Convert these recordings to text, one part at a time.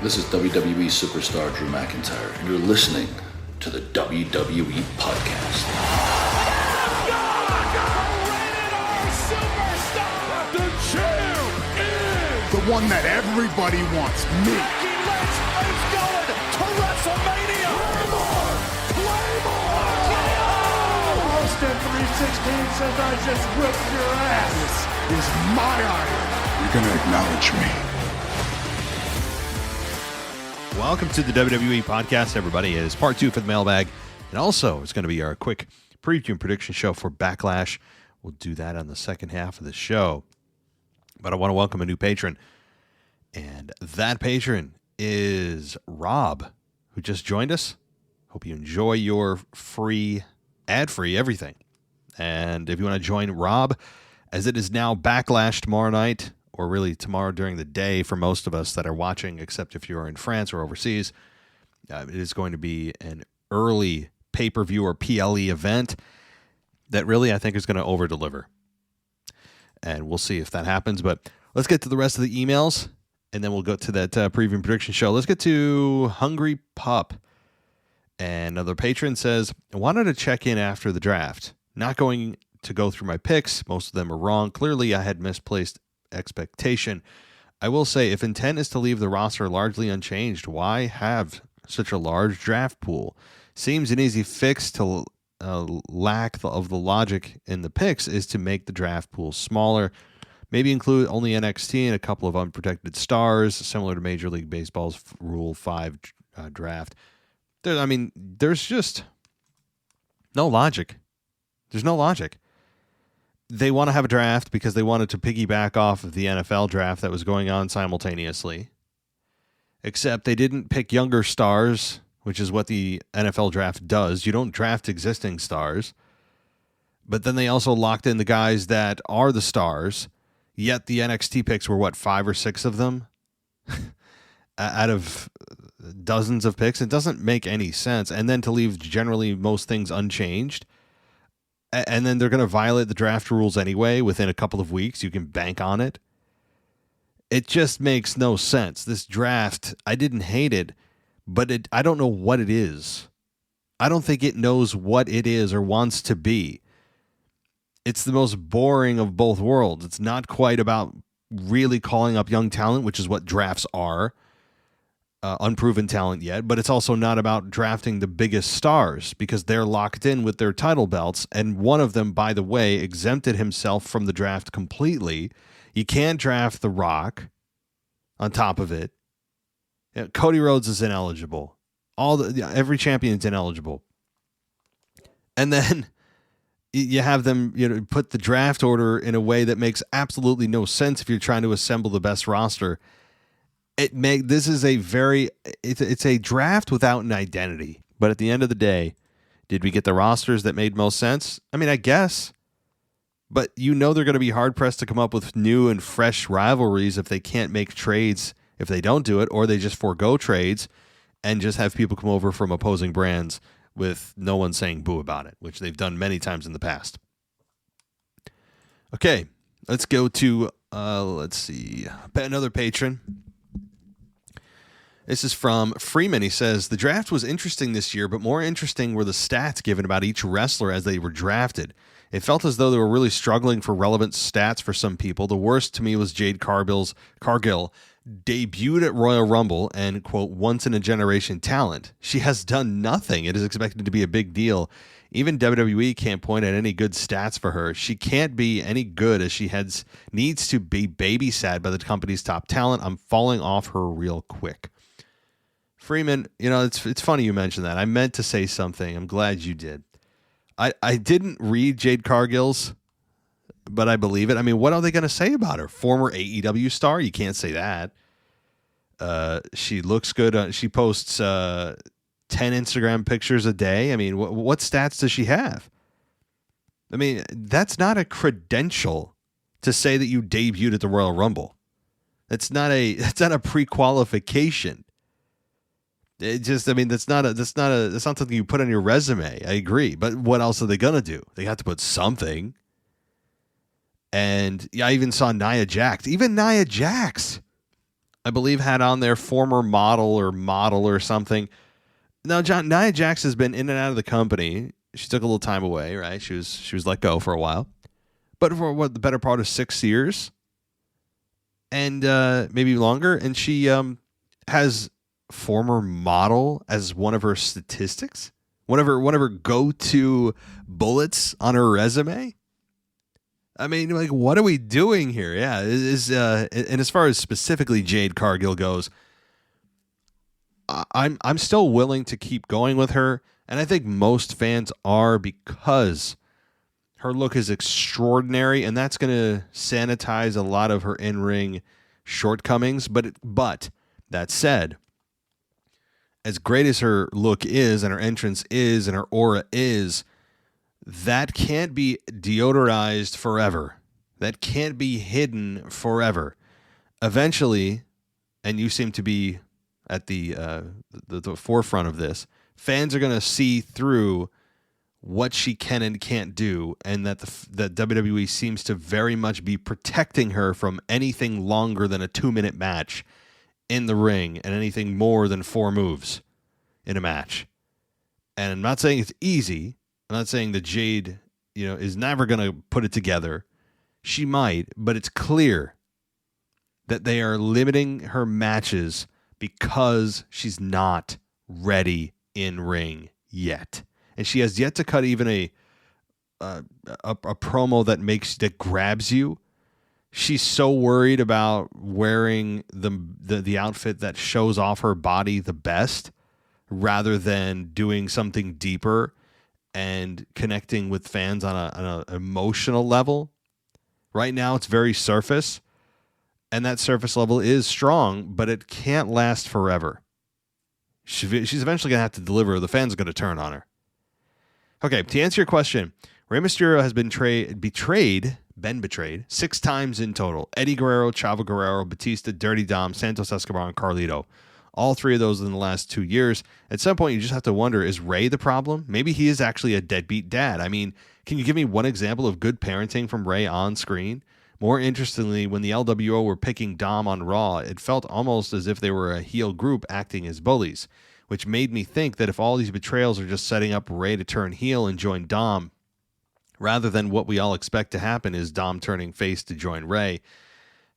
This is WWE superstar Drew McIntyre, and you're listening to the WWE Podcast. The champ is the one that everybody wants, me. Becky Lynch is going to WrestleMania. Claymore! Austin 316 says I just whipped your ass. This is my iron. You're going to acknowledge me. Welcome to the WWE Podcast, everybody. It is part 2 for the Mailbag. And also, it's going to be our quick preview and prediction show for Backlash. We'll do that on the second half of the show. But I want to welcome a new patron. And that patron is Rob, who just joined us. Hope you enjoy your free, ad-free everything. And if you want to join Rob, as it is now Backlash tomorrow night, or really tomorrow during the day for most of us that are watching, except if you're in France or overseas, it is going to be an early pay-per-view or PLE event that really I think is going to over-deliver. And we'll see if that happens. But let's get to the rest of the emails, and then we'll go to that preview and prediction show. Let's get to Hungry Pup. And another patron says, I wanted to check in after the draft. Not going to go through my picks. Most of them are wrong. Clearly, I had misplaced expectation. I will say, if intent is to leave the roster largely unchanged, why have such a large draft pool? Seems an easy fix to lack of the logic in the picks is to make the draft pool smaller. Maybe include only NXT and a couple of unprotected stars, similar to Major League Baseball's Rule 5 draft. There's just no logic. There's no logic. They want to have a draft because they wanted to piggyback off of the NFL draft that was going on simultaneously. Except they didn't pick younger stars, which is what the NFL draft does. You don't draft existing stars. But then they also locked in the guys that are the stars. Yet the NXT picks were, 5 or 6 of them? Out of dozens of picks. It doesn't make any sense. And then to leave generally most things unchanged. And then they're going to violate the draft rules anyway within a couple of weeks. You can bank on it. It just makes no sense. This draft, I didn't hate it, but I don't know what it is. I don't think it knows what it is or wants to be. It's the most boring of both worlds. It's not quite about really calling up young talent, which is what drafts are. Unproven talent yet, but it's also not about drafting the biggest stars because they're locked in with their title belts. And one of them, by the way, exempted himself from the draft completely. You can't draft The Rock on top of it. Cody Rhodes is ineligible. Every champion's ineligible. And then you have them, put the draft order in a way that makes absolutely no sense if you're trying to assemble the best roster. This is it's a draft without an identity. But at the end of the day, did we get the rosters that made most sense? I guess. But they're going to be hard-pressed to come up with new and fresh rivalries if they can't make trades, if they don't do it, or they just forego trades and just have people come over from opposing brands with no one saying boo about it, which they've done many times in the past. Okay, let's go to, another patron. This is from Freeman. He says, the draft was interesting this year, but more interesting were the stats given about each wrestler as they were drafted. It felt as though they were really struggling for relevant stats for some people. The worst to me was Jade Cargill, debuted at Royal Rumble and, quote, once-in-a-generation talent. She has done nothing. It is expected to be a big deal. Even WWE can't point at any good stats for her. She can't be any good as she needs to be babysat by the company's top talent. I'm falling off her real quick. Freeman, it's funny you mentioned that. I meant to say something. I'm glad you did. I didn't read Jade Cargill's, but I believe it. What are they going to say about her? Former AEW star? You can't say that. She looks good. She posts 10 Instagram pictures a day. What stats does she have? That's not a credential to say that you debuted at the Royal Rumble. That's not a pre-qualification. It just, that's not something you put on your resume. I agree. But what else are they going to do? They have to put something. And I even saw Nia Jax. Even Nia Jax I believe, had on their former model or something. Now, Nia Jax has been in and out of the company. She took a little time away, right? She was let go for a while, but for the better part of 6 years, and maybe longer. And she has former model as one of her statistics, one of her go-to bullets on her resume. I mean, like, what are we doing here? Yeah, and as far as specifically Jade Cargill goes, I'm still willing to keep going with her, and I think most fans are, because her look is extraordinary, and that's going to sanitize a lot of her in-ring shortcomings. But that said, as great as her look is, and her entrance is, and her aura is, that can't be deodorized forever. That can't be hidden forever. Eventually, and you seem to be at the forefront of this, fans are going to see through what she can and can't do, and that that WWE seems to very much be protecting her from anything longer than a 2-minute match in the ring, and anything more than 4 moves in a match. And I'm not saying it's easy. I'm not saying that Jade, is never going to put it together. She might, but it's clear that they are limiting her matches because she's not ready in ring yet. And she has yet to cut even a promo that grabs you. She's so worried about wearing the outfit that shows off her body the best, rather than doing something deeper and connecting with fans on an emotional level. Right now, it's very surface, and that surface level is strong, but it can't last forever. She's eventually going to have to deliver. The fans are going to turn on her. Okay, to answer your question, Rey Mysterio has been betrayed 6 times in total. Eddie Guerrero, Chavo Guerrero, Batista, Dirty Dom, Santos Escobar, and Carlito. All 3 of those in the last 2 years. At some point, you just have to wonder, is Rey the problem? Maybe he is actually a deadbeat dad. I mean, can you give me one example of good parenting from Rey on screen? More interestingly, when the LWO were picking Dom on Raw, it felt almost as if they were a heel group acting as bullies, which made me think that if all these betrayals are just setting up Rey to turn heel and join Dom, rather than what we all expect to happen is Dom turning face to join Rey.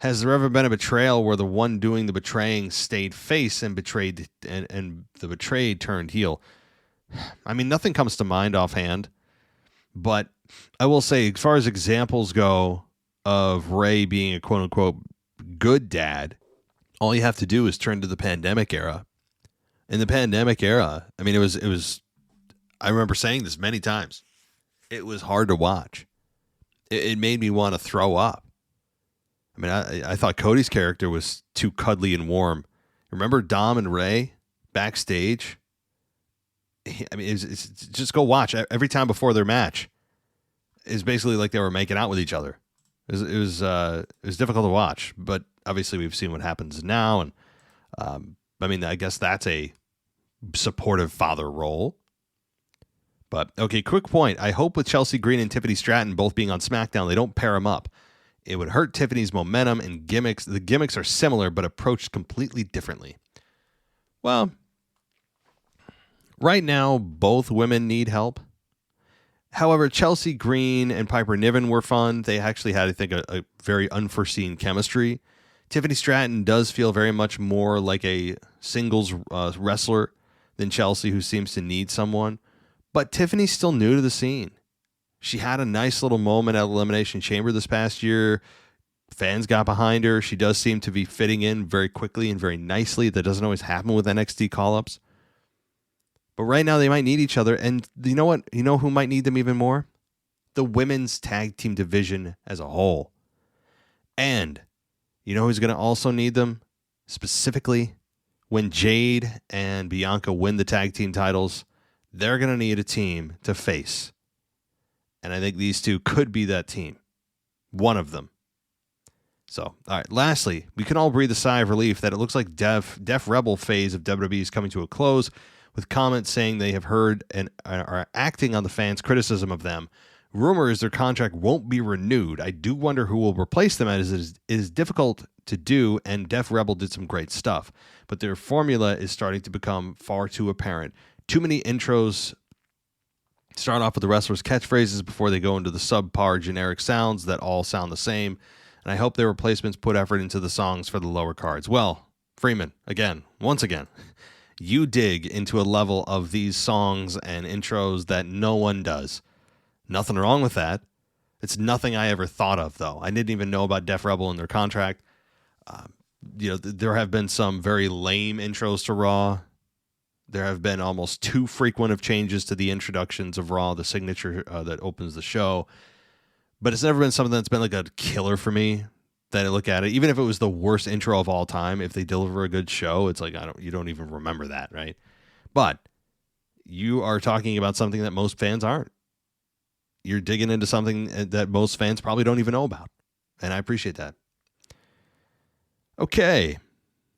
Has there ever been a betrayal where the one doing the betraying stayed face and betrayed, and the betrayed turned heel? I mean, nothing comes to mind offhand, but I will say, as far as examples go of Rey being a quote-unquote good dad, all you have to do is turn to the pandemic era. In the pandemic era, I mean, it was. I remember saying this many times. It was hard to watch. It made me want to throw up. I mean, I thought Cody's character was too cuddly and warm. Remember Dom and Rey backstage? I mean, it's just go watch. Every time before their match, it's basically like they were making out with each other. It was difficult to watch, but obviously we've seen what happens now, and I mean, I guess that's a supportive father role. But okay, quick point. I hope with Chelsea Green and Tiffany Stratton both being on SmackDown, they don't pair them up. It would hurt Tiffany's momentum and gimmicks. The gimmicks are similar, but approached completely differently. Well, right now, both women need help. However, Chelsea Green and Piper Niven were fun. They actually had, I think, a very unforeseen chemistry. Tiffany Stratton does feel very much more like a singles wrestler than Chelsea, who seems to need someone. But Tiffany's still new to the scene. She had a nice little moment at Elimination Chamber this past year. Fans got behind her. She does seem to be fitting in very quickly and very nicely. That doesn't always happen with NXT call-ups. But right now they might need each other. And you know what? You know who might need them even more? The women's tag team division as a whole. And you know who's going to also need them? Specifically, when Jade and Bianca win the tag team titles, they're going to need a team to face. And I think these two could be that team. One of them. So, all right. Lastly, we can all breathe a sigh of relief that it looks like Def Rebel phase of WWE is coming to a close, with comments saying they have heard and are acting on the fans' criticism of them. Rumor is their contract won't be renewed. I do wonder who will replace them, as it is difficult to do, and Def Rebel did some great stuff. But their formula is starting to become far too apparent. Too many intros start off with the wrestlers' catchphrases before they go into the subpar generic sounds that all sound the same. And I hope their replacements put effort into the songs for the lower cards. Well, Freeman, once again, you dig into a level of these songs and intros that no one does. Nothing wrong with that. It's nothing I ever thought of, though. I didn't even know about Def Rebel and their contract. There have been some very lame intros to Raw. There have been almost too frequent of changes to the introductions of Raw, the signature that opens the show. But it's never been something that's been like a killer for me that I look at it. Even if it was the worst intro of all time, if they deliver a good show, it's like you don't even remember that, right? But you are talking about something that most fans aren't. You're digging into something that most fans probably don't even know about. And I appreciate that. Okay.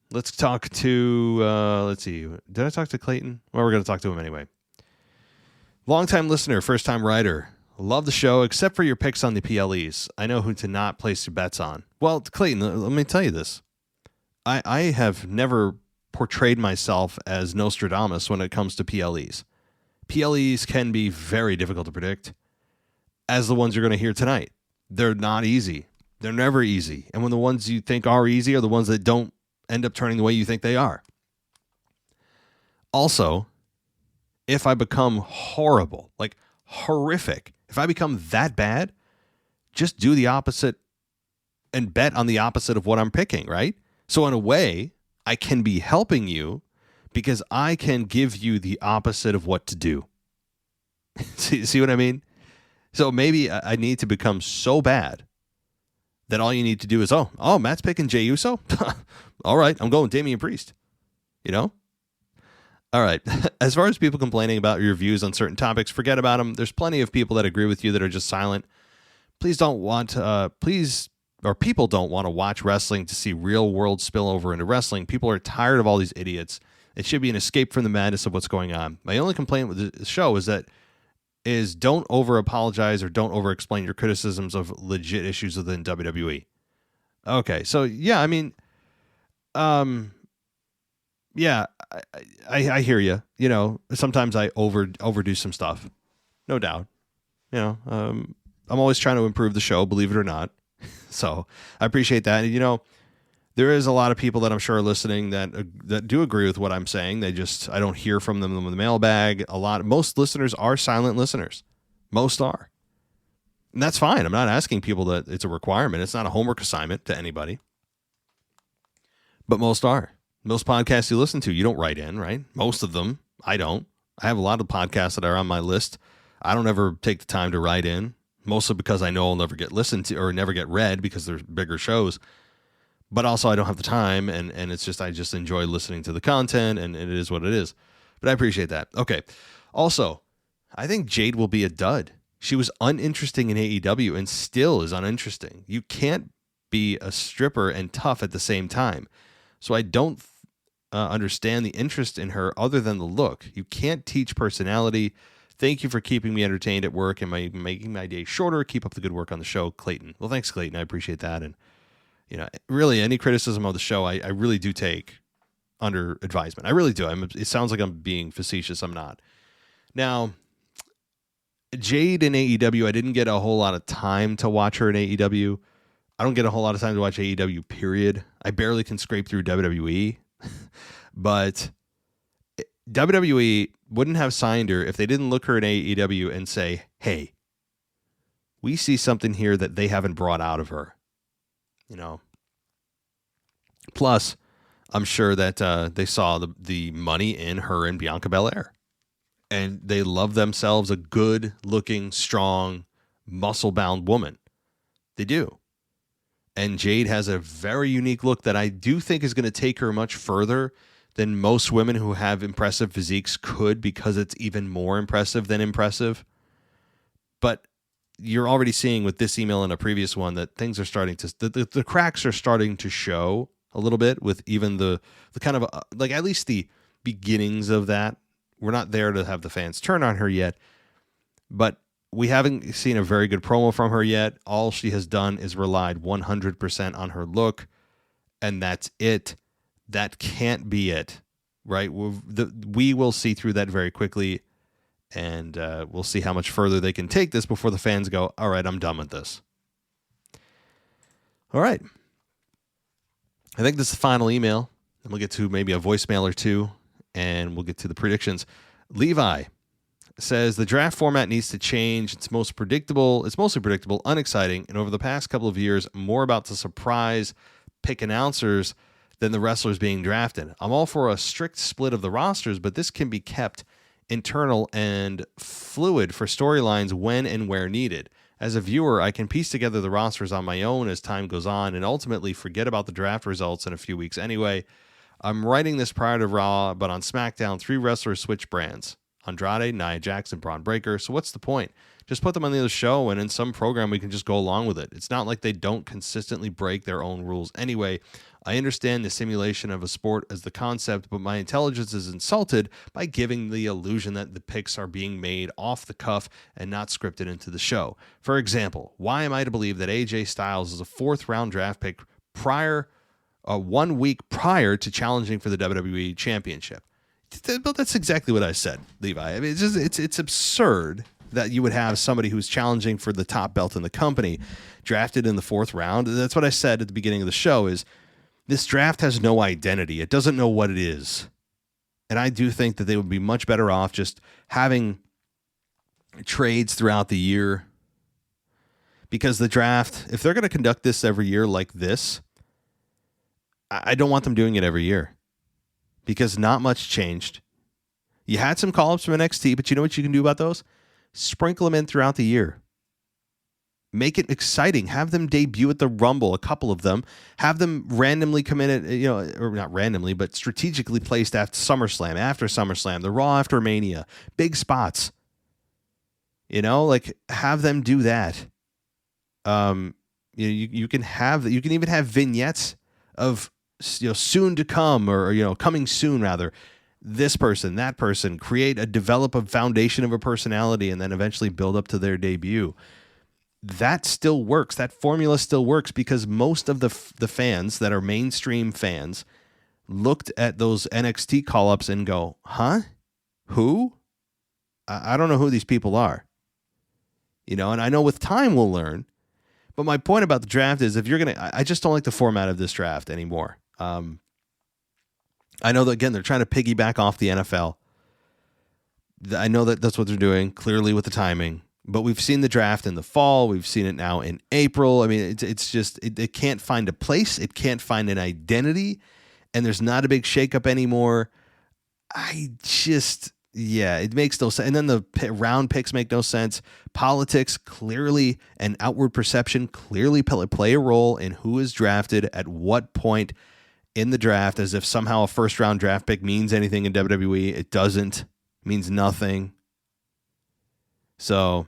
Let's talk to, let's see. Did I talk to Clayton? Well, we're going to talk to him anyway. Longtime listener, first-time writer. Love the show, except for your picks on the PLEs. I know who to not place your bets on. Well, Clayton, let me tell you this. I have never portrayed myself as Nostradamus when it comes to PLEs. PLEs can be very difficult to predict, as the ones you're going to hear tonight. They're not easy. They're never easy. And when the ones you think are easy are the ones that don't end up turning the way you think they are. Also, if I become horrible, like horrific, if I become that bad, just do the opposite and bet on the opposite of what I'm picking, right? So in a way, I can be helping you because I can give you the opposite of what to do. See what I mean? So maybe I need to become so bad that all you need to do is, oh, Matt's picking Jey Uso? All right, I'm going Damian Priest. You know? All right. As far as people complaining about your views on certain topics, forget about them. There's plenty of people that agree with you that are just silent. People don't want to watch wrestling to see real world spillover into wrestling. People are tired of all these idiots. It should be an escape from the madness of what's going on. My only complaint with the show is don't over apologize or don't over explain your criticisms of legit issues within WWE. Okay. So yeah, I mean, yeah, I hear you. You know, sometimes I overdo some stuff, no doubt. You know, I'm always trying to improve the show, believe it or not. So I appreciate that. And, you know, there is a lot of people that I'm sure are listening that do agree with what I'm saying. I don't hear from them in the mailbag. Most listeners are silent listeners. Most are. And that's fine. I'm not asking people that it's a requirement. It's not a homework assignment to anybody. But most are. Most podcasts you listen to, you don't write in, right? Most of them, I don't. I have a lot of podcasts that are on my list. I don't ever take the time to write in, mostly because I know I'll never get listened to or never get read because they're bigger shows. But also I don't have the time, and it's just I just enjoy listening to the content, and it is what it is. But I appreciate that. Okay. Also, I think Jade will be a dud. She was uninteresting in AEW and still is uninteresting. You can't be a stripper and tough at the same time. So I don't understand the interest in her other than the look. You can't teach personality. Thank you for keeping me entertained at work and making my day shorter. Keep up the good work on the show, Clayton. Well, thanks, Clayton. I appreciate that. And, you know, really any criticism of the show, I really do take under advisement. I really do. It sounds like I'm being facetious. I'm not. Now, Jade in AEW, I didn't get a whole lot of time to watch her in AEW. I don't get a whole lot of time to watch AEW, period. I barely can scrape through WWE. But WWE wouldn't have signed her if they didn't look her in AEW and say, hey, we see something here that they haven't brought out of her. You know. Plus, I'm sure that they saw the money in her and Bianca Belair. And they love themselves a good-looking, strong, muscle-bound woman. They do. And Jade has a very unique look that I do think is going to take her much further than most women who have impressive physiques could, because it's even more impressive than impressive. But you're already seeing with this email and a previous one that things are starting to, the cracks are starting to show a little bit with even the kind of, like at least the beginnings of that. We're not there to have the fans turn on her yet, but we haven't seen a very good promo from her yet. All she has done is relied 100% on her look. and that's it. That can't be it, right? We will see through that very quickly, and we'll see how much further they can take this before the fans go, all right, I'm done with this. All right. I think this is the final email, and we'll get to maybe a voicemail or two, and we'll get to the predictions. Levi says the draft format needs to change. It's mostly predictable, unexciting, and over the past couple of years, more about the surprise pick announcers than the wrestlers being drafted. I'm all for a strict split of the rosters, but this can be kept internal and fluid for storylines when and where needed. As a viewer, I can piece together the rosters on my own as time goes on and ultimately forget about the draft results in a few weeks anyway. I'm writing this prior to Raw, but on SmackDown, 3 wrestlers switch brands. Andrade, Nia Jax, and Braun Breaker. So what's the point? Just put them on the other show, and in some program we can just go along with it. It's not like they don't consistently break their own rules anyway. I understand the simulation of a sport as the concept, but my intelligence is insulted by giving the illusion that the picks are being made off the cuff and not scripted into the show. For example, why am I to believe that AJ Styles is a 4th-round draft pick 1 week prior to challenging for the WWE Championship? That's exactly what I said, Levi. I mean, it's absurd that you would have somebody who's challenging for the top belt in the company drafted in the 4th round. That's what I said at the beginning of the show is this draft has no identity. It doesn't know what it is. And I do think that they would be much better off just having trades throughout the year, because the draft, if they're going to conduct this every year like this, I don't want them doing it every year because not much changed. You had some call-ups from NXT, but you know what you can do about those? Sprinkle them in throughout the year. Make it exciting. Have them debut at the Rumble, a couple of them. Have them randomly come in at, or not randomly, but strategically placed after SummerSlam, the Raw after Mania, big spots. Have them do that. You can even have vignettes of soon to come, or coming soon rather. This person, that person, develop a foundation of a personality, and then eventually build up to their debut. That still works. That formula still works because most of the fans that are mainstream fans looked at those NXT call-ups and go, huh? Who? I don't know who these people are. And I know with time we'll learn. But my point about the draft is I just don't like the format of this draft anymore. I know that, again, they're trying to piggyback off the NFL. I know that that's what they're doing, clearly with the timing. But we've seen the draft in the fall. We've seen it now in April. I mean, it's just, it can't find a place. It can't find an identity. And there's not a big shakeup anymore. It makes no sense. And then the round picks make no sense. Politics clearly, and outward perception clearly play a role in who is drafted at what point in the draft, as if somehow a 1st-round draft pick means anything in WWE. It doesn't. It means nothing. So,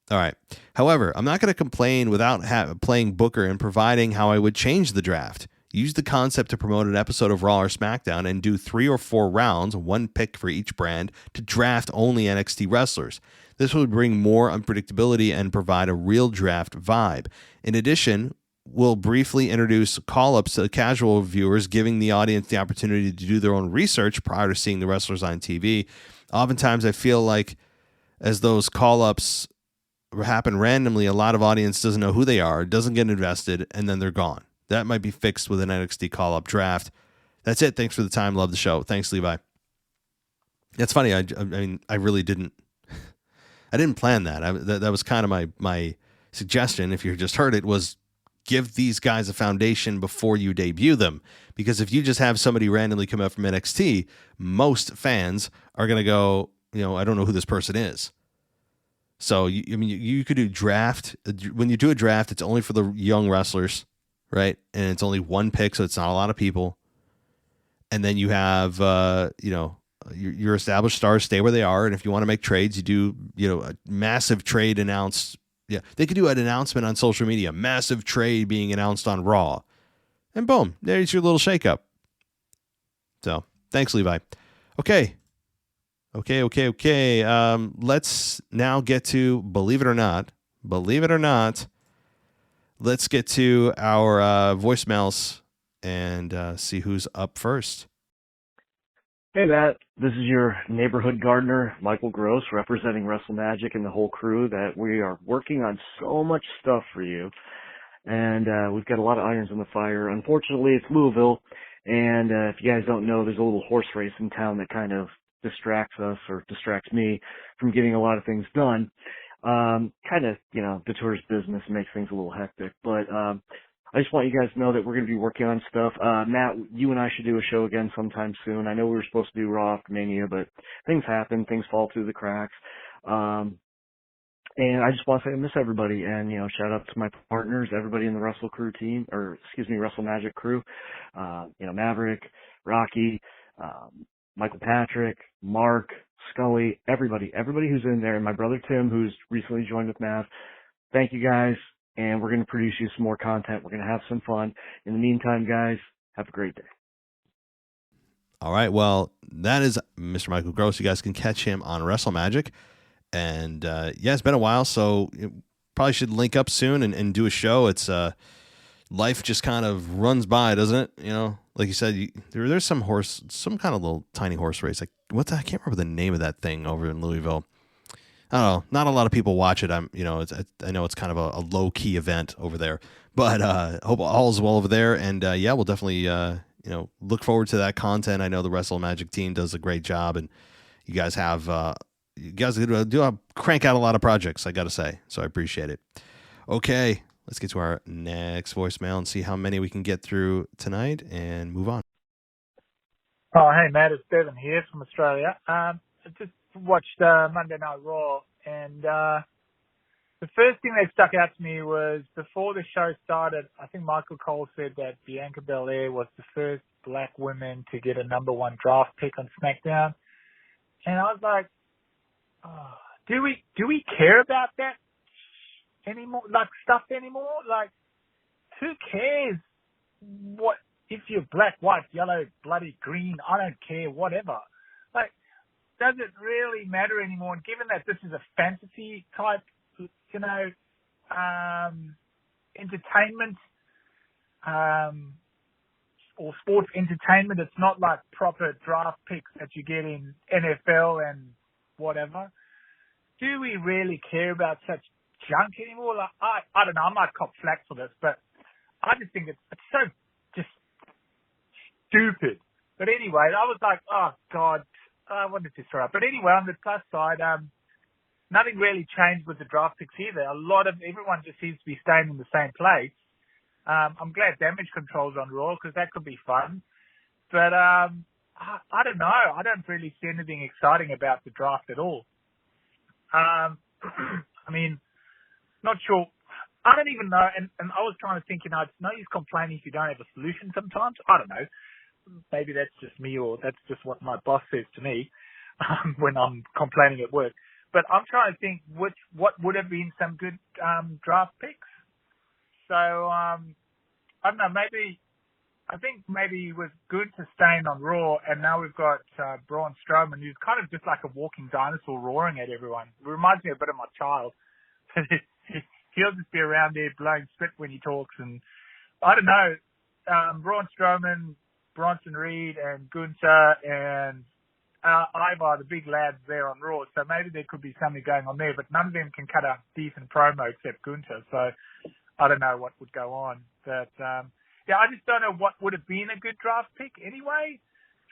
all right. However, I'm not going to complain without playing Booker and providing how I would change the draft. Use the concept to promote an episode of Raw or SmackDown and do 3 or 4 rounds, 1 pick for each brand, to draft only NXT wrestlers. This would bring more unpredictability and provide a real draft vibe. In addition, we'll briefly introduce call-ups to casual viewers, giving the audience the opportunity to do their own research prior to seeing the wrestlers on TV. Oftentimes, I feel like as those call-ups happen randomly, a lot of audience doesn't know who they are, doesn't get invested, and then they're gone. That might be fixed with an NXT call-up draft. That's it. Thanks for the time. Love the show. Thanks, Levi. That's funny. I mean, I really didn't. I didn't plan that. That was kind of my suggestion. If you just heard it, was give these guys a foundation before you debut them. Because if you just have somebody randomly come out from NXT, most fans are going to go, I don't know who this person is. So you could do draft. When you do a draft, it's only for the young wrestlers. Right. And it's only 1 pick, so it's not a lot of people. And then you have, your established stars stay where they are. And if you want to make trades, you do, a massive trade announced. Yeah. They could do an announcement on social media, massive trade being announced on Raw. And boom, there's your little shakeup. So thanks, Levi. Okay. Let's now get to, believe it or not, let's get to our voicemails and see who's up first. Hey Matt, this is your neighborhood gardener, Michael Gross, representing WrestleMagic and the whole crew that we are working on so much stuff for you. And we've got a lot of irons in the fire. Unfortunately, it's Louisville, and if you guys don't know, there's a little horse race in town that kind of distracts us, or distracts me, from getting a lot of things done. Kind of, detours business and makes things a little hectic. But I just want you guys to know that we're going to be working on stuff. Matt, you and I should do a show again sometime soon. I know we were supposed to do Raw After Mania, but things happen. Things fall through the cracks. And I just want to say I miss everybody. And, shout out to my partners, everybody in the Wrestle Crew team, Wrestle Magic crew. Maverick, Rocky, Michael Patrick, Mark, Scully, everybody who's in there, and my brother Tim, who's recently joined with Mav. Thank you guys, and we're going to produce you some more content. We're going to have some fun. In the meantime, guys, have a great day. All right, well, that is Mr. Michael Gross. You guys can catch him on Wrestle Magic. And, it's been a while, so you probably should link up soon and do a show. It's life just kind of runs by, doesn't it? Like you said, there's some kind of little tiny horse race. Like I can't remember the name of that thing over in Louisville. I don't know. Not a lot of people watch it. I know it's kind of a low key event over there, but hope all is well over there. And we'll definitely look forward to that content. I know the Wrestle Magic team does a great job, and you guys do crank out a lot of projects, I got to say. So I appreciate it. Okay. Let's get to our next voicemail and see how many we can get through tonight and move on. Oh, hey, Matt, it's Bevan here from Australia. I just watched Monday Night Raw, and the first thing that stuck out to me was before the show started, I think Michael Cole said that Bianca Belair was the first black woman to get a number one draft pick on SmackDown. And I was like, do we care about that anymore, stuff anymore? Who cares what if you're black, white, yellow, bloody green? I don't care, whatever. Does it really matter anymore? And given that this is a fantasy type, entertainment, or sports entertainment, it's not like proper draft picks that you get in NFL and whatever. Do we really care about such junk anymore? I don't know. I might cop flack for this, but I just think it's so just stupid. But anyway, I was like, oh God, I wanted to throw up. But anyway, on the plus side, nothing really changed with the draft picks either. Everyone just seems to be staying in the same place. I'm glad Damage Control's on Raw because that could be fun. But I don't know. I don't really see anything exciting about the draft at all. Not sure. I don't even know. And I was trying to think, it's no use complaining if you don't have a solution sometimes. I don't know. Maybe that's just me, or that's just what my boss says to me when I'm complaining at work. But I'm trying to think what would have been some good draft picks. So I don't know. I think maybe it was good to staying on Raw, and now we've got Braun Strowman, who's kind of just like a walking dinosaur roaring at everyone. It reminds me a bit of my child. He'll just be around there blowing spit when he talks, and I don't know. Braun Strowman, Bronson Reed, and Gunther, and Ivar, the big lads there on Raw. So maybe there could be something going on there, but none of them can cut a decent promo except Gunther. So I don't know what would go on. But I just don't know what would have been a good draft pick anyway.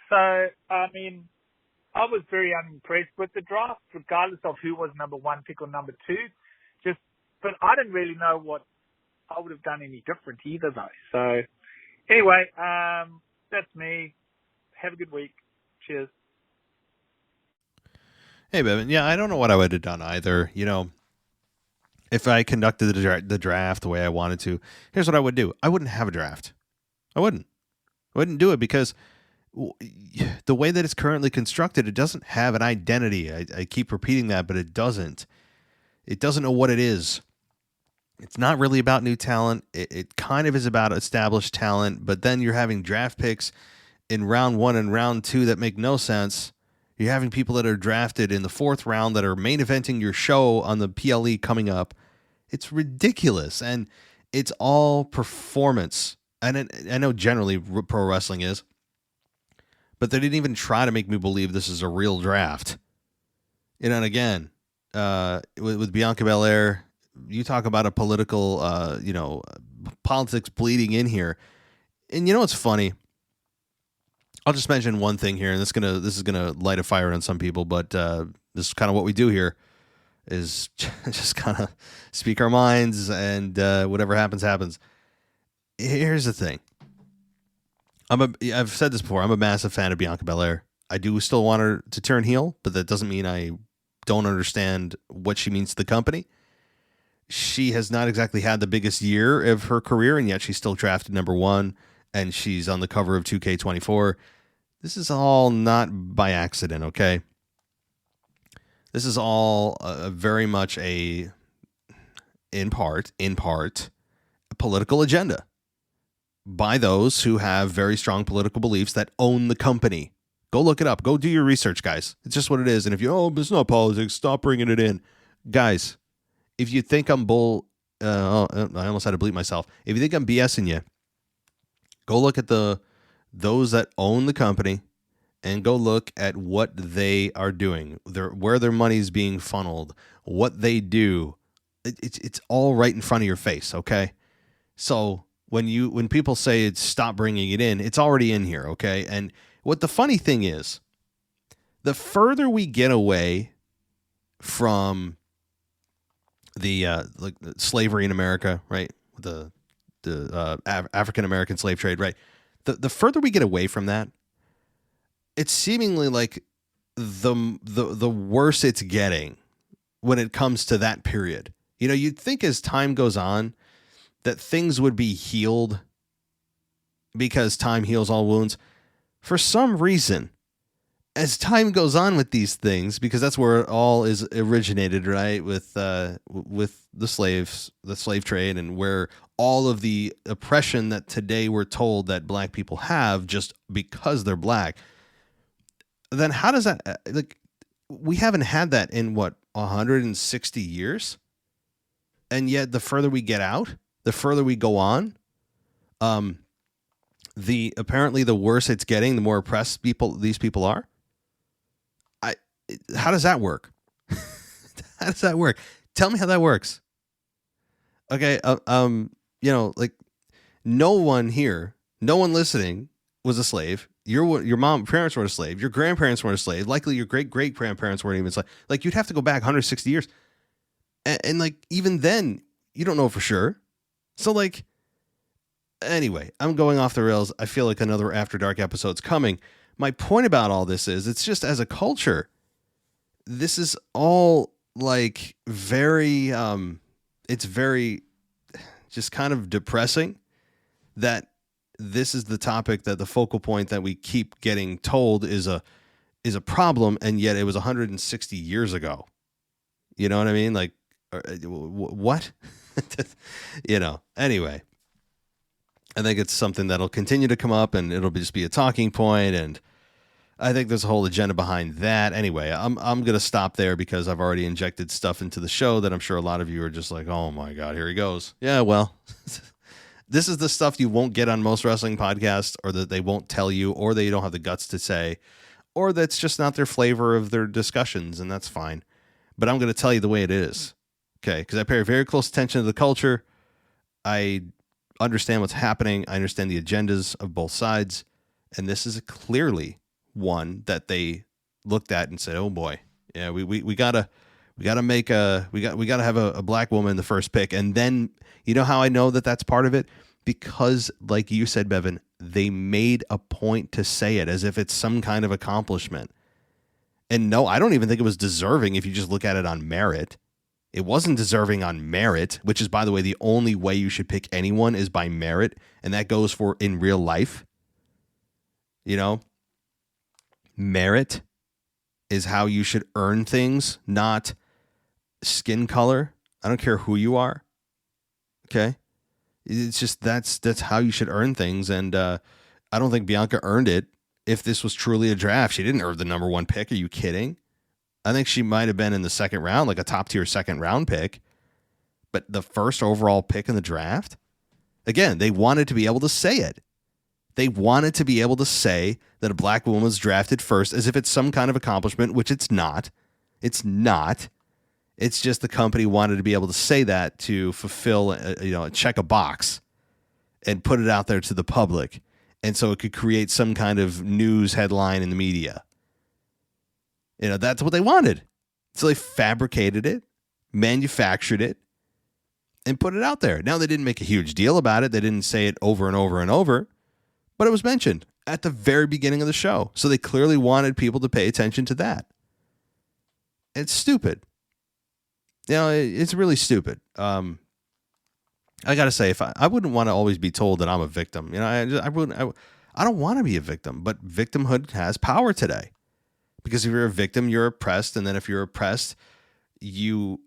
So, I was very unimpressed with the draft, regardless of who was number one pick or number two. But I didn't really know what I would have done any different either, though. So, anyway, that's me. Have a good week. Cheers. Hey, Bevan. Yeah, I don't know what I would have done either. If I conducted the draft the way I wanted to, here's what I would do. I wouldn't have a draft. I wouldn't do it because the way that it's currently constructed, it doesn't have an identity. I keep repeating that, but it doesn't. It doesn't know what it is. It's not really about new talent. It kind of is about established talent, but then you're having draft picks in round 1 and round 2 that make no sense. You're having people that are drafted in the 4th round that are main eventing your show on the PLE coming up. It's ridiculous, and it's all performance And I know generally pro wrestling is, but they didn't even try to make me believe this is a real draft. You know, and again, with Bianca Belair, you talk about a political, politics bleeding in here. And you know what's funny? I'll just mention one thing here, and this is gonna light a fire on some people, but this is kind of what we do here, is just kind of speak our minds, and whatever happens, happens. Here's the thing. I've said this before. I'm a massive fan of Bianca Belair. I do still want her to turn heel, but that doesn't mean I don't understand what she means to the company. She has not exactly had the biggest year of her career, and yet she's still drafted number 1, and she's on the cover of 2K24. This is all not by accident, okay? This is all very much in part, a political agenda by those who have very strong political beliefs that own the company. Go look it up. Go do your research, guys. It's just what it is. And if it's not politics, stop bringing it in. Guys, if you think I'm I almost had to bleep myself. If you think I'm BSing you, go look at those that own the company and go look at what they are doing, where their money is being funneled, what they do. It's all right in front of your face, okay? So when people say it's stop bringing it in, it's already in here, okay? And what the funny thing is, the further we get away from the slavery in America, right? The African American slave trade, right? The further we get away from that, it's seemingly like the worse it's getting when it comes to that period. You know, you'd think as time goes on that things would be healed because time heals all wounds. For some reason, as time goes on with these things, because that's where it all is originated, right? With the slave trade, and where all of the oppression that today we're told that black people have just because they're black. Then how does that, we haven't had that in 160 years? And yet the further we get out, the further we go on, apparently the worse it's getting, the more oppressed these people are. How does that work? How does that work? Tell me how that works. Okay. No one here, no one listening was a slave. Your parents weren't a slave. Your grandparents weren't a slave. Likely your great grandparents weren't even a slave. Like, you'd have to go back 160 years. And even then, you don't know for sure. So anyway, I'm going off the rails. I feel like another After Dark episode's coming. My point about all this is, it's just, as a culture, this is all very, it's very just kind of depressing that this is the topic, that the focal point that we keep getting told is a problem. And yet it was 160 years ago. You know what I mean? What? Anyway, I think it's something that'll continue to come up, and it'll just be a talking point, and I think there's a whole agenda behind that. Anyway, I'm going to stop there because I've already injected stuff into the show that I'm sure a lot of you are just like, oh my God, here he goes. Yeah, well, this is the stuff you won't get on most wrestling podcasts, or that they won't tell you, or they don't have the guts to say, or that's just not their flavor of their discussions, and that's fine. But I'm going to tell you the way it is. Okay, because I pay very close attention to the culture. I understand what's happening. I understand the agendas of both sides, and this is clearly one that they looked at and said, "Oh boy, yeah, we gotta have a black woman the first pick." And then, you know how I know that that's part of it? Because, like you said, Bevan, they made a point to say it as if it's some kind of accomplishment. And no, I don't even think it was deserving if you just look at it on merit. It wasn't deserving on merit, which is, by the way, the only way you should pick anyone is by merit. And that goes for in real life. You know, merit is how you should earn things, not skin color. I don't care who you are. Okay. It's just, that's how you should earn things. And I don't think Bianca earned it. If this was truly a draft, she didn't earn the number 1 pick. Are you kidding? I think she might have been in the second round, like a top tier second round pick, but the first overall pick in the draft. Again, they wanted to be able to say it. They wanted to be able to say that a black woman was drafted first as if it's some kind of accomplishment, which it's not. It's not. It's just the company wanted to be able to say that to fulfill, check a box and put it out there to the public. And so it could create some kind of news headline in the media. That's what they wanted. So they fabricated it, manufactured it, and put it out there. Now, they didn't make a huge deal about it. They didn't say it over and over and over, but it was mentioned at the very beginning of the show. So they clearly wanted people to pay attention to that. It's stupid. It's really stupid. I got to say, if I wouldn't want to always be told that I'm a victim. I don't want to be a victim, but victimhood has power today. Because if you're a victim, you're oppressed, and then if you're oppressed, you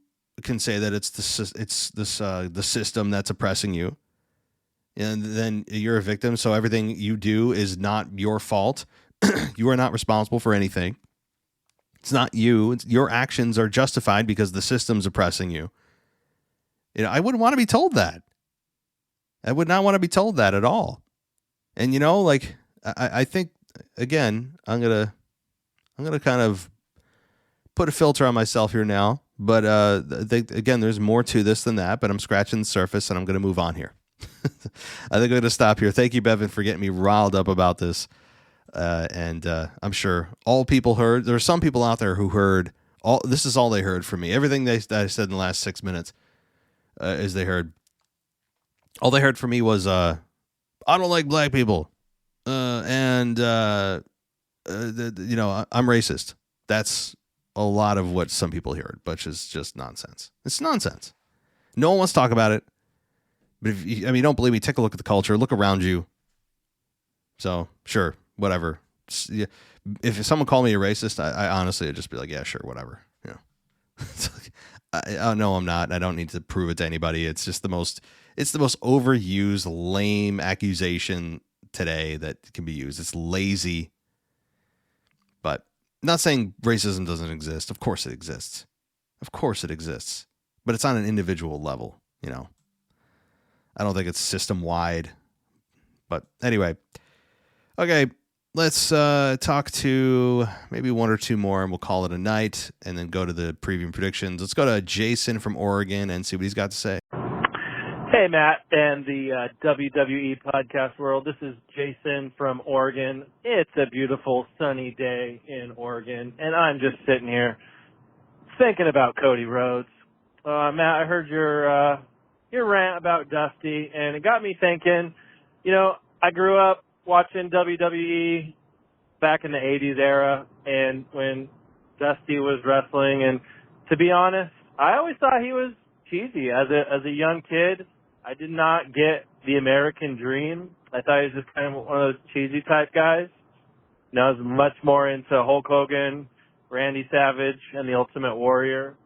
can say that it's the system that's oppressing you, and then you're a victim. So everything you do is not your fault. You are not responsible for anything. It's not you. Your actions are justified because the system's oppressing you. I wouldn't want to be told that. I would not want to be told that at all. And I think again, I'm gonna kind of put a filter on myself here now. But again, there's more to this than that. But I'm scratching the surface, and I'm going to move on here. I think I'm going to stop here. Thank you, Bevan, for getting me riled up about this. And I'm sure all people heard. There are some people out there who heard all. This is all they heard from me. Everything that I said in the last 6 minutes is they heard. All they heard from me was, I don't like black people, and I'm racist. That's a lot of what some people heard, which is just nonsense. It's nonsense. No one wants to talk about it. But if you don't believe me, take a look at the culture. Look around you. So, sure, whatever. If someone called me a racist, I honestly would just be like, yeah, sure, whatever. No, I'm not. I don't need to prove it to anybody. It's just the most overused, lame accusation today that can be used. It's lazy. But I'm not saying racism doesn't exist. Of course it exists. Of course it exists. But it's on an individual level, I don't think it's system-wide. But anyway. Okay, let's talk to maybe one or two more, and we'll call it a night, and then go to the preview and predictions. Let's go to Jason from Oregon and see what he's got to say. Hey, Matt, and the WWE podcast world. This is Jason from Oregon. It's a beautiful, sunny day in Oregon, and I'm just sitting here thinking about Cody Rhodes. Matt, I heard your rant about Dusty, and it got me thinking, I grew up watching WWE back in the 80s era, and when Dusty was wrestling, and to be honest, I always thought he was cheesy. As a young kid, I did not get the American dream. I thought he was just kind of one of those cheesy type guys. I was much more into Hulk Hogan, Randy Savage, and the Ultimate Warrior.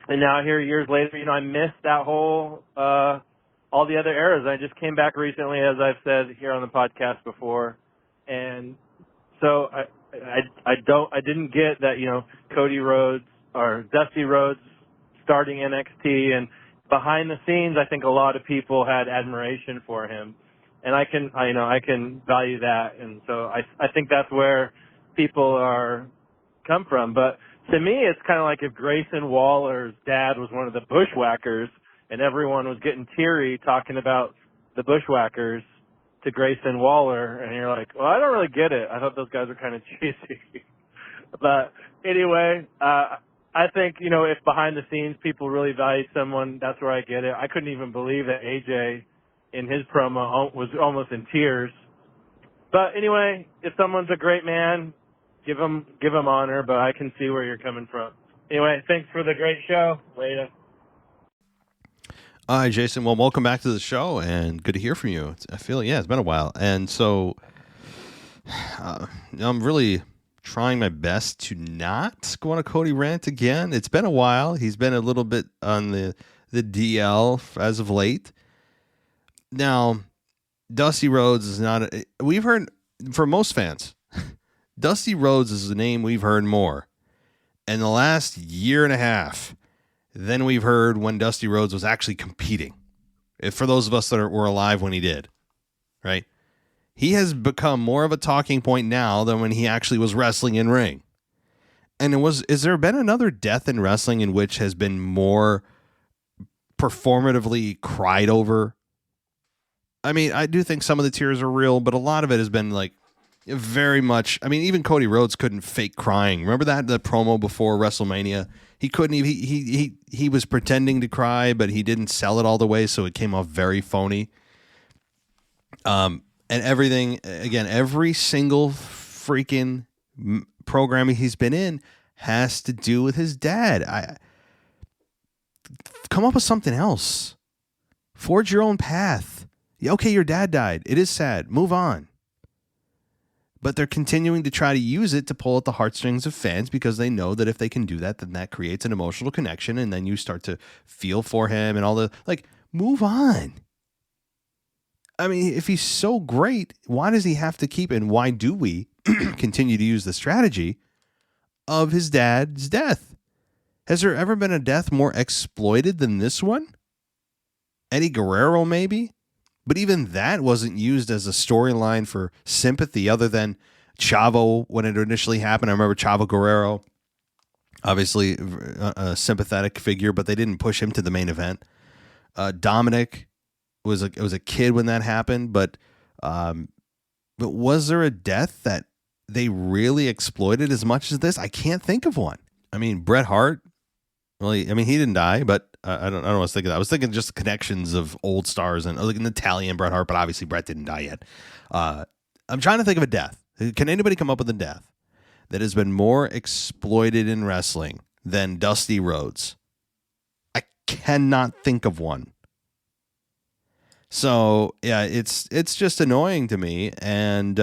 And now here, years later, I missed that whole, all the other eras. I just came back recently, as I've said here on the podcast before. And so I didn't get that, Cody Rhodes or Dusty Rhodes starting NXT, and behind the scenes, I think a lot of people had admiration for him. And I can value that. And so I think that's where people come from. But to me, it's kind of like if Grayson Waller's dad was one of the Bushwhackers and everyone was getting teary talking about the Bushwhackers to Grayson Waller, and you're like, well, I don't really get it. I thought those guys were kind of cheesy. But anyway, I think, if behind the scenes people really valued someone, that's where I get it. I couldn't even believe that AJ in his promo was almost in tears. But anyway, if someone's a great man, give him honor, but I can see where you're coming from. Anyway, thanks for the great show. Later. All right, Jason. Well, welcome back to the show, and good to hear from you. I feel, it's been a while. And so I'm really trying my best to not go on a Cody rant again. It's been a while. He's been a little bit on the DL as of late. Now, Dusty Rhodes is not we've heard, for most fans, Dusty Rhodes is a name we've heard more in the last year and a half than we've heard when Dusty Rhodes was actually competing. if for those of us that were alive when he did, right? He has become more of a talking point now than when he actually was wrestling in ring. And is there been another death in wrestling in which has been more performatively cried over? I mean, I do think some of the tears are real, but a lot of it has been like very much. I mean, even Cody Rhodes couldn't fake crying. Remember the promo before WrestleMania? He couldn't even. He was pretending to cry, but he didn't sell it all the way, so it came off very phony. And everything, again, every single freaking programming he's been in has to do with his dad. Come up with something else. Forge your own path. Okay, your dad died. It is sad. Move on. But they're continuing to try to use it to pull at the heartstrings of fans because they know that if they can do that, then that creates an emotional connection, and then you start to feel for him and all the, like, move on. I mean, if he's so great, why does he have to keep, and why do we continue to use the strategy of his dad's death? Has there ever been a death more exploited than this one? Eddie Guerrero, maybe? But even that wasn't used as a storyline for sympathy other than Chavo when it initially happened. I remember Chavo Guerrero, obviously a sympathetic figure, but they didn't push him to the main event. Dominic was a kid when that happened, but was there a death that they really exploited as much as this? I can't think of one. I mean, Bret Hart. Well, he didn't die, but I don't know what I was thinking. I was thinking just connections of old stars and like an Italian Bret Hart, but obviously Bret didn't die yet. I'm trying to think of a death. Can anybody come up with a death that has been more exploited in wrestling than Dusty Rhodes? I cannot think of one. So yeah, it's just annoying to me. And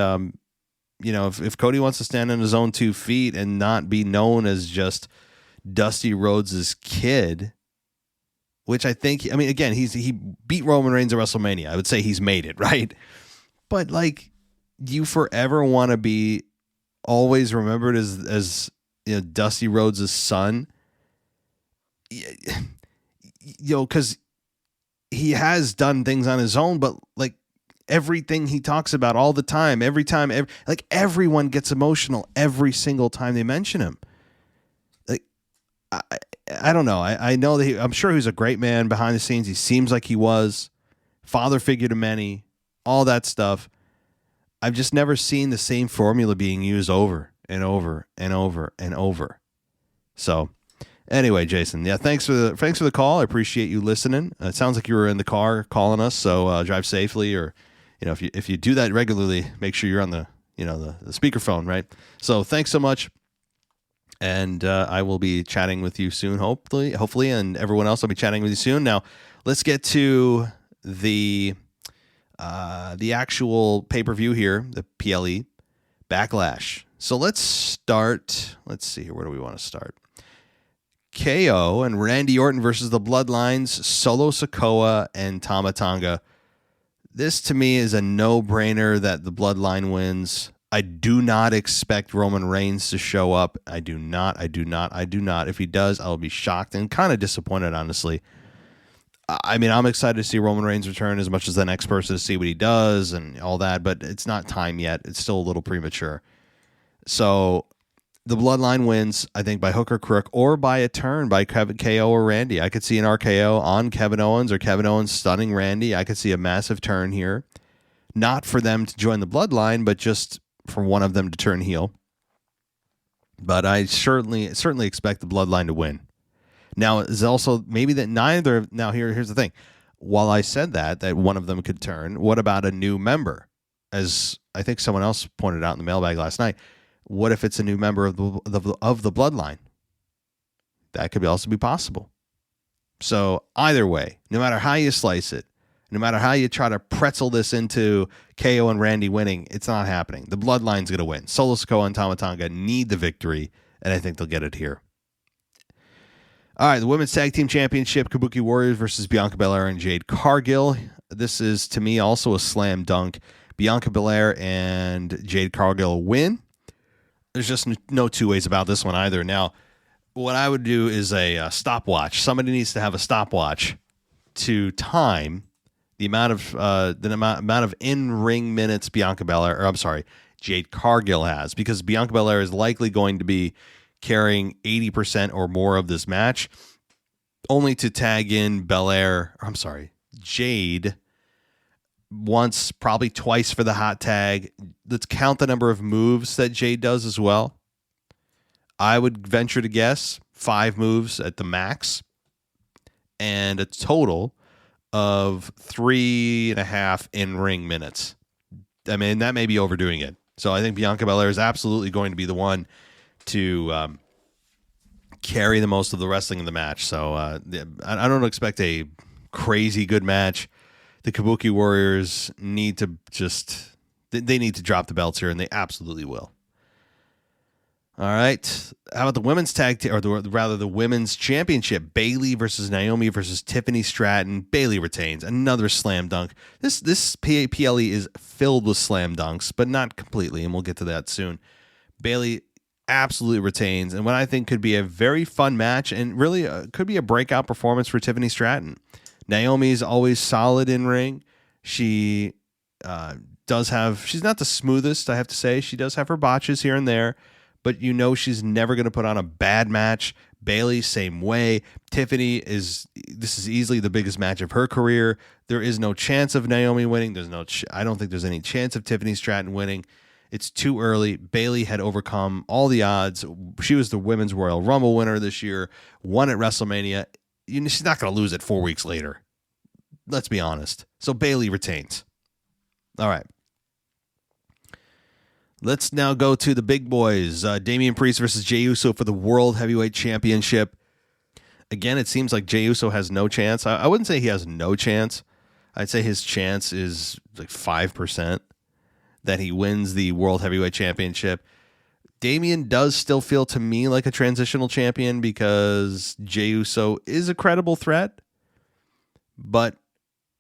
if Cody wants to stand on his own 2 feet and not be known as just Dusty Rhodes' kid, which I think, I mean, again, he beat Roman Reigns at WrestleMania. I would say he's made it, right? But like, do you forever want to be always remembered as Dusty Rhodes' son? Because he has done things on his own, but like everything he talks about all the time, like everyone gets emotional every single time they mention him. Like, I don't know. I know that I'm sure he's a great man behind the scenes. He seems like he was father figure to many, all that stuff. I've just never seen the same formula being used over and over and over and over. So anyway, Jason, yeah, thanks for the call. I appreciate you listening. It sounds like you were in the car calling us, so drive safely, or if you do that regularly, make sure you're on the speakerphone, right? So thanks so much. And I will be chatting with you soon, hopefully, and everyone else will be chatting with you soon. Now, let's get to the actual pay-per-view here, the PLE Backlash. So let's start. Let's see here. Where do we want to start? KO and Randy Orton versus the Bloodlines, Solo Sikoa and Tama Tonga. This to me is a no-brainer that the Bloodline wins. I do not expect Roman Reigns to show up. I do not. If he does, I'll be shocked and kind of disappointed, honestly. I mean, I'm excited to see Roman Reigns return as much as the next person to see what he does and all that, but it's not time yet. It's still a little premature. So the Bloodline wins, I think, by hook or crook, or by a turn by KO or Randy. I could see an RKO on Kevin Owens, or Kevin Owens stunning Randy. I could see a massive turn here. Not for them to join the Bloodline, but just for one of them to turn heel. But I certainly expect the Bloodline to win. Now, is also maybe that neither. Now, here's the thing. While I said that one of them could turn, what about a new member? As I think someone else pointed out in the mailbag last night, what if it's a new member of the Bloodline? That could also be possible. So either way, no matter how you slice it, no matter how you try to pretzel this into KO and Randy winning, it's not happening. The Bloodline's going to win. Solo Sikoa and Tama Tonga need the victory, and I think they'll get it here. All right, the Women's Tag Team Championship, Kabuki Warriors versus Bianca Belair and Jade Cargill. This is, to me, also a slam dunk. Bianca Belair and Jade Cargill win. There's just no two ways about this one either. Now, what I would do is a stopwatch. Somebody needs to have a stopwatch to time the amount of in-ring minutes Jade Cargill has, because Bianca Belair is likely going to be carrying 80% or more of this match, only to tag in Jade once, probably twice for the hot tag. Let's count the number of moves that Jade does as well. I would venture to guess 5 moves at the max, and a total of 3.5 in-ring minutes. I mean, that may be overdoing it. So I think Bianca Belair is absolutely going to be the one to carry the most of the wrestling in the match. So I don't expect a crazy good match. The Kabuki Warriors need to they need to drop the belts here, and they absolutely will. All right. How about the women's the women's championship? Bayley versus Naomi versus Tiffany Stratton. Bayley retains. Another slam dunk. This PLE is filled with slam dunks, but not completely, and we'll get to that soon. Bayley absolutely retains, and what I think could be a very fun match, and really could be a breakout performance for Tiffany Stratton. Naomi's always solid in ring. She she's not the smoothest, I have to say. She does have her botches here and there, but she's never going to put on a bad match. Bayley, same way. Tiffany this is easily the biggest match of her career. There is no chance of Naomi winning. I don't think there's any chance of Tiffany Stratton winning. It's too early. Bayley had overcome all the odds. She was the Women's Royal Rumble winner this year, won at WrestleMania. She's not going to lose it 4 weeks later. Let's be honest. So Bayley retains. All right. Let's now go to the big boys. Damian Priest versus Jey Uso for the World Heavyweight Championship. Again, it seems like Jey Uso has no chance. I wouldn't say he has no chance. I'd say his chance is like 5% that he wins the World Heavyweight Championship. Damian does still feel to me like a transitional champion because Jey Uso is a credible threat, but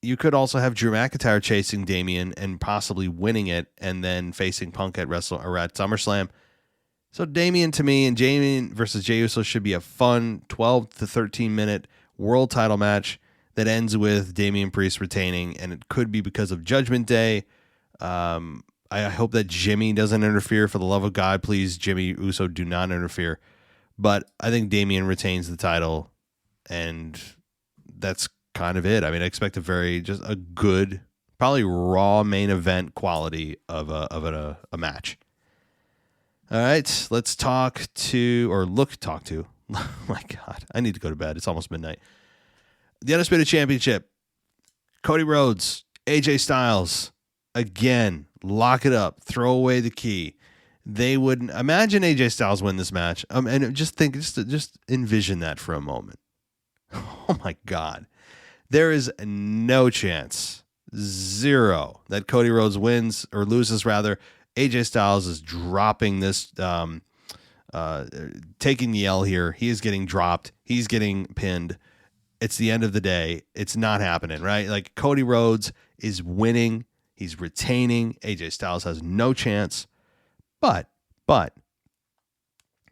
you could also have Drew McIntyre chasing Damian and possibly winning it and then facing Punk at SummerSlam. So Damian to me, and Damian versus Jey Uso should be a fun 12 to 13 minute world title match that ends with Damian Priest retaining, and it could be because of Judgment Day. I hope that Jimmy doesn't interfere. For the love of God, please, Jimmy Uso, do not interfere. But I think Damian retains the title, and that's kind of it. I mean, I expect a good, probably Raw main event quality of a match. All right, let's talk to. Oh my God, I need to go to bed. It's almost midnight. The Undisputed Championship. Cody Rhodes, AJ Styles. Again, lock it up. Throw away the key. They wouldn't imagine AJ Styles win this match. And just envision that for a moment. Oh my God. There is no chance, 0, that Cody Rhodes wins or loses rather. AJ Styles is dropping this, taking the L here. He is getting dropped. He's getting pinned. It's the end of the day. It's not happening, right? Like, Cody Rhodes is winning. He's retaining. AJ Styles has no chance. But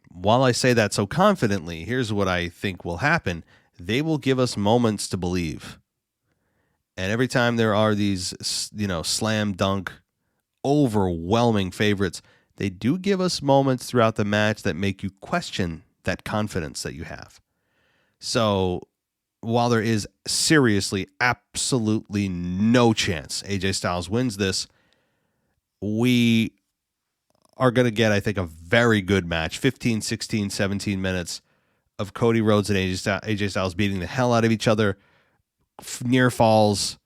while I say that so confidently, here's what I think will happen. They will give us moments to believe. And every time there are these, slam dunk, overwhelming favorites, they do give us moments throughout the match that make you question that confidence that you have. So while there is seriously, absolutely no chance AJ Styles wins this, we are going to get, I think, a very good match, 15, 16, 17 minutes of Cody Rhodes and AJ Styles beating the hell out of each other, near falls,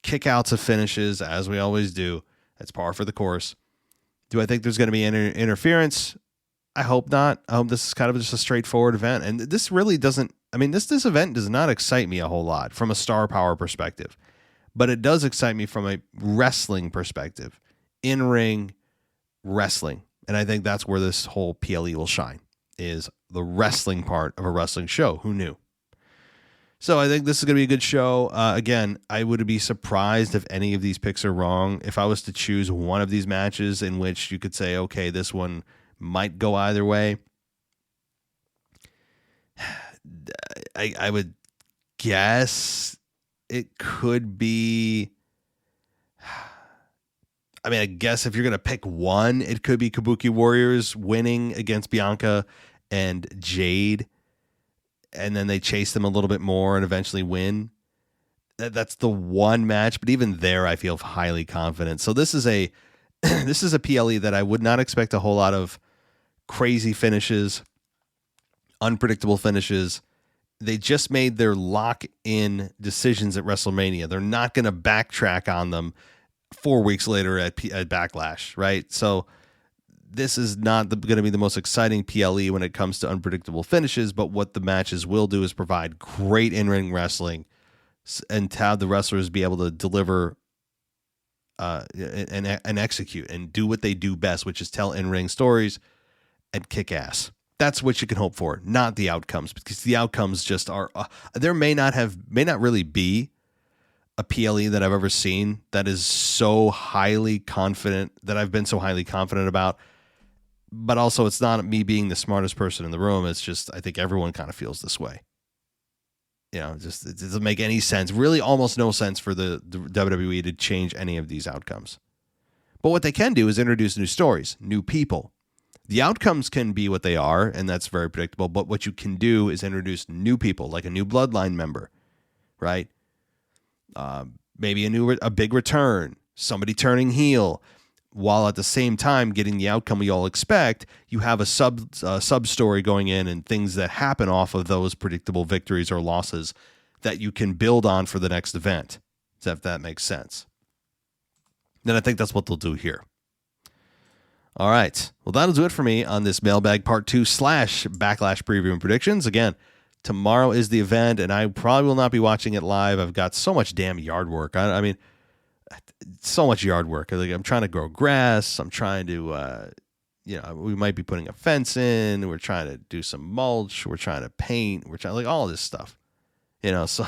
kickouts of finishes, as we always do. That's par for the course. Do I think there's going to be interference? I hope not. I hope this is kind of just a straightforward event. And this really doesn't, this event does not excite me a whole lot from a star power perspective, but it does excite me from a wrestling perspective, in-ring wrestling. And I think that's where this whole PLE will shine, is the wrestling part of a wrestling show. Who knew? So I think this is going to be a good show. Again, I would be surprised if any of these picks are wrong. If I was to choose one of these matches in which you could say, okay, this one might go either way, I would guess it could be, I mean, I guess if you're going to pick one, it could be Kabuki Warriors winning against Bianca and Jade, and then they chase them a little bit more and eventually win. That's the one match, but even there, I feel highly confident. So this is a PLE that I would not expect a whole lot of crazy finishes, unpredictable finishes. They just made their lock-in decisions at WrestleMania. They're not going to backtrack on them 4 weeks later at Backlash, right? So this is not going to be the most exciting PLE when it comes to unpredictable finishes, but what the matches will do is provide great in-ring wrestling and have the wrestlers be able to deliver and execute and do what they do best, which is tell in-ring stories and kick ass. That's what you can hope for, not the outcomes, because the outcomes just are. There may not really be a PLE that I've ever seen that is so highly confident, that I've been so highly confident about. But also, it's not me being the smartest person in the room. It's just I think everyone kind of feels this way. You know, just it doesn't make any sense. Really, almost no sense for the WWE to change any of these outcomes. But what they can do is introduce new stories, new people. The outcomes can be what they are, and that's very predictable. But what you can do is introduce new people, like a new bloodline member, right? Maybe a big return, somebody turning heel, while at the same time getting the outcome we all expect. You have a sub story going in and things that happen off of those predictable victories or losses that you can build on for the next event. So if that makes sense. Then I think that's what they'll do here. All right. Well, that'll do it for me on this Mailbag Part 2 / Backlash preview and predictions. Again, tomorrow is the event, and I probably will not be watching it live. I've got so much damn yard work. I mean, so much yard work. Like, I'm trying to grow grass. I'm trying to, we might be putting a fence in. We're trying to do some mulch. We're trying to paint. We're trying like all this stuff, so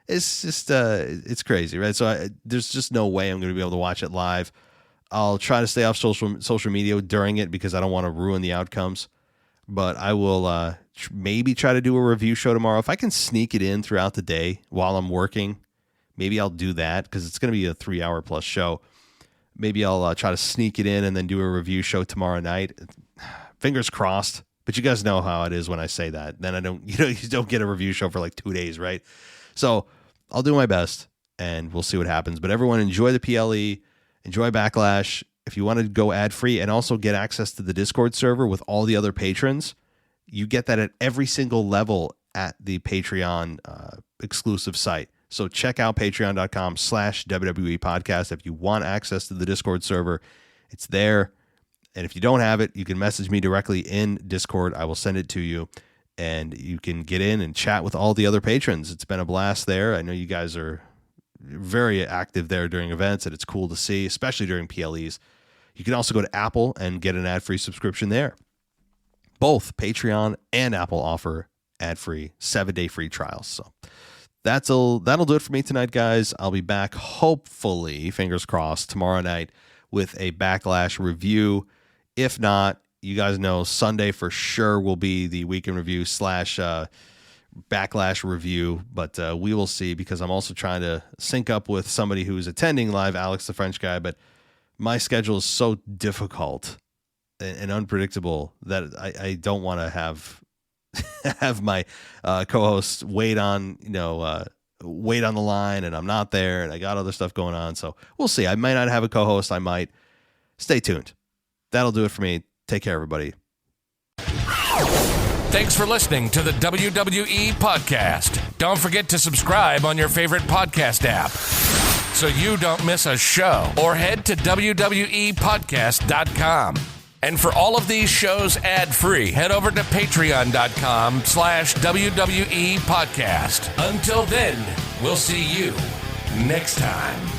it's crazy, right? So there's just no way I'm going to be able to watch it live. I'll try to stay off social media during it because I don't want to ruin the outcomes. But I will maybe try to do a review show tomorrow. If I can sneak it in throughout the day while I'm working, maybe I'll do that because it's going to be a 3-hour plus show. Maybe I'll try to sneak it in and then do a review show tomorrow night. Fingers crossed. But you guys know how it is when I say that. Then you don't get a review show for like 2 days, right? So I'll do my best and we'll see what happens. But everyone enjoy the PLE. Enjoy Backlash. If you want to go ad-free and also get access to the Discord server with all the other patrons, you get that at every single level at the Patreon exclusive site. So check out patreon.com/WWE podcast if you want access to the Discord server. It's there. And if you don't have it, you can message me directly in Discord. I will send it to you. And you can get in and chat with all the other patrons. It's been a blast there. I know you guys are very active there during events, and it's cool to see, especially during PLEs. You can also go to Apple and get an ad-free subscription there. Both Patreon and Apple offer ad-free 7-day free trials. So that'll do it for me tonight, guys. I'll be back, hopefully, fingers crossed, tomorrow night with a Backlash review. If not, you guys know Sunday for sure will be the weekend review / Backlash review, but we will see because I'm also trying to sync up with somebody who's attending live, Alex the French guy, but my schedule is so difficult and unpredictable that I don't want to have my co-host wait on the line and I'm not there and I got other stuff going on. So we'll see. I might not have a co-host. I might. Stay tuned. That'll do it for me. Take care, everybody. Thanks for listening to the WWE Podcast. Don't forget to subscribe on your favorite podcast app so you don't miss a show, or head to WWEpodcast.com. And for all of these shows ad-free, head over to patreon.com/WWE Podcast. Until then, we'll see you next time.